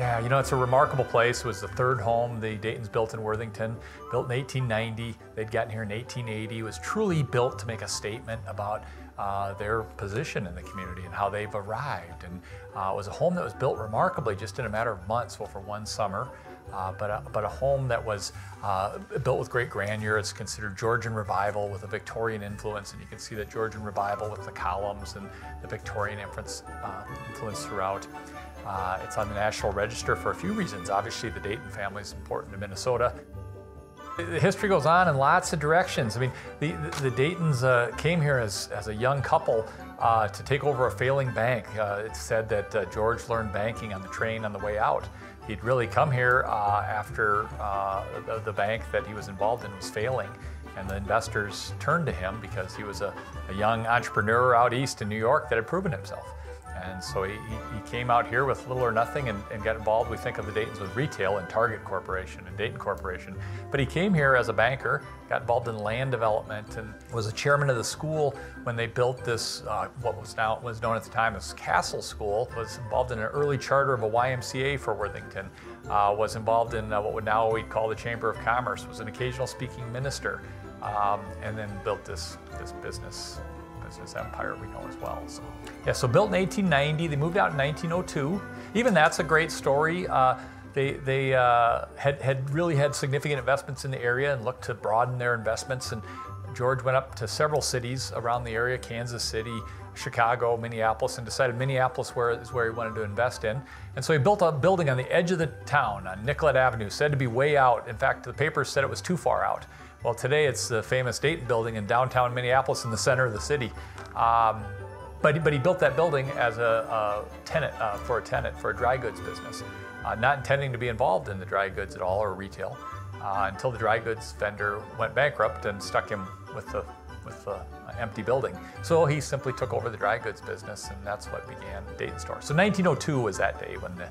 Yeah, you know, it's a remarkable place. It was the third home the Daytons built in Worthington, built in 1890. They'd gotten here in 1880. It was truly built to make a statement about their position in the community and how they've arrived. And it was a home that was built remarkably just in a matter of months, well, for one summer. But a home that was built with great grandeur. It's considered Georgian Revival with a Victorian influence, and you can see that Georgian Revival with the columns and the Victorian influence throughout. It's on the National Register for a few reasons. Obviously, the Dayton family is important to Minnesota. The history goes on in lots of directions. I mean, the Daytons came here as a young couple to take over a failing bank. It's said that George learned banking on the train on the way out. He'd really come here after the bank that he was involved in was failing, and the investors turned to him because he was a young entrepreneur out east in New York that had proven himself. And so he came out here with little or nothing and got involved. We think of the Daytons with retail and Target Corporation and Dayton Corporation. But he came here as a banker, got involved in land development, and was a chairman of the school when they built this, what was known at the time as Castle School, was involved in an early charter of a YMCA for Worthington, was involved in what would now we'd call the Chamber of Commerce, was an occasional speaking minister, and then built this business empire we know as well. So built in 1890, they moved out in 1902. Even that's a great story. They had really had significant investments in the area and looked to broaden their investments. And George went up to several cities around the area, Kansas City, Chicago, Minneapolis, and decided Minneapolis is where he wanted to invest in. And so he built a building on the edge of the town on Nicollet Avenue, said to be way out. In fact, the papers said it was too far out. Well, today it's the famous Dayton building in downtown Minneapolis in the center of the city. But he built that building as a tenant for a dry goods business, not intending to be involved in the dry goods at all or retail until the dry goods vendor went bankrupt and stuck him with the empty building. So he simply took over the dry goods business, and that's what began Dayton Store. So 1902 was that day when the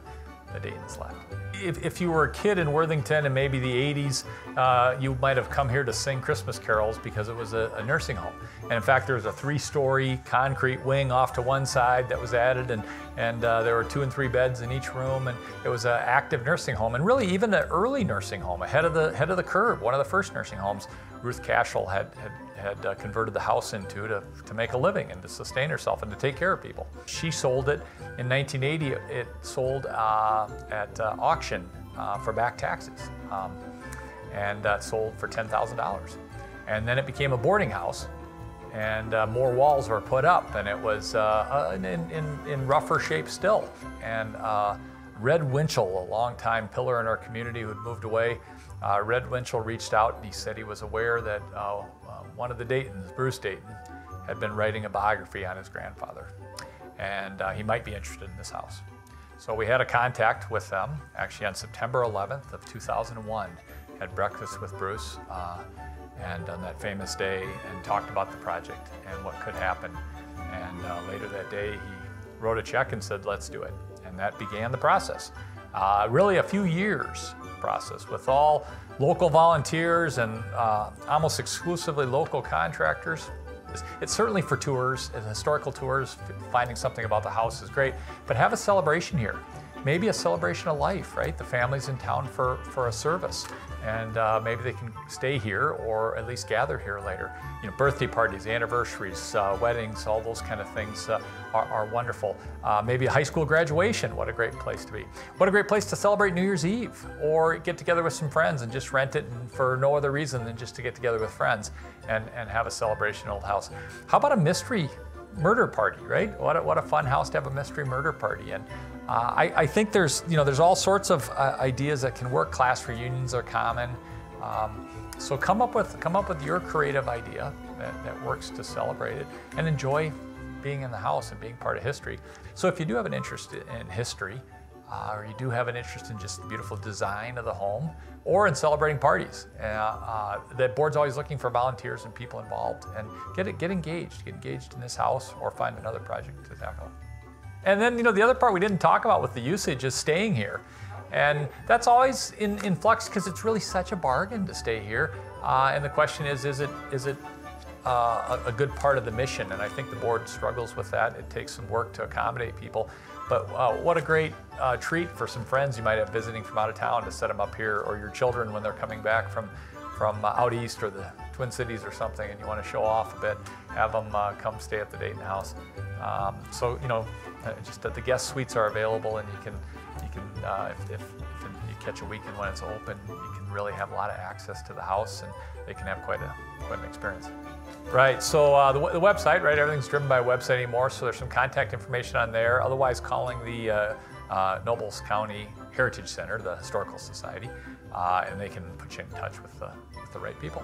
Daytons left. If you were a kid in Worthington in maybe the 80s, you might have come here to sing Christmas carols because it was a nursing home. And in fact, there was a 3-story concrete wing off to one side that was added, and there were 2 and 3 beds in each room, and it was an active nursing home, and really even an early nursing home, ahead of the curve. One of the first nursing homes Ruth Cashel had converted the house into to make a living and to sustain herself and to take care of people. She sold it in 1980. It sold at auction for back taxes, and sold for $10,000. And then it became a boarding house, and more walls were put up, and it was in rougher shape still. And Red Winchell, a longtime pillar in our community who had moved away, Red Winchell reached out and he said he was aware that one of the Daytons, Bruce Dayton, had been writing a biography on his grandfather, and he might be interested in this house. So we had a contact with them, actually on September 11th of 2001, had breakfast with Bruce and on that famous day, and talked about the project and what could happen. And later that day, he wrote a check and said, let's do it. And that began the process. Really a few years process with all local volunteers and almost exclusively local contractors. It's certainly for tours, and historical tours, finding something about the house is great, but have a celebration here. Maybe a celebration of life, right? The family's in town for a service, and maybe they can stay here or at least gather here later. You know, birthday parties, anniversaries, weddings, all those kind of things are wonderful. Maybe a high school graduation, what a great place to be. What a great place to celebrate New Year's Eve, or get together with some friends and just rent it for no other reason than just to get together with friends and have a celebration old house. How about a mystery murder party, right? What a fun house to have a mystery murder party. And I think there's all sorts of ideas that can work. Class reunions are common. So come up with your creative idea that works to celebrate it and enjoy being in the house and being part of history. So if you do have an interest in history, or you do have an interest in just the beautiful design of the home, or in celebrating parties, the board's always looking for volunteers and people involved. And get engaged in this house, or find another project to tackle. And then, the other part we didn't talk about with the usage is staying here. And that's always in flux because it's really such a bargain to stay here. And the question is it a good part of the mission? And I think the board struggles with that. It takes some work to accommodate people. But what a great treat for some friends you might have visiting from out of town to set them up here, or your children when they're coming back from out east or the Twin Cities or something, and you want to show off a bit, have them come stay at the Dayton house. So just that the guest suites are available, and you can if you catch a weekend when it's open, you can really have a lot of access to the house, and they can have quite an experience. Right, so the website, right, everything's driven by a website anymore, so there's some contact information on there. Otherwise, calling the Nobles County Heritage Center, the Historical Society, and they can put you in touch with the right people.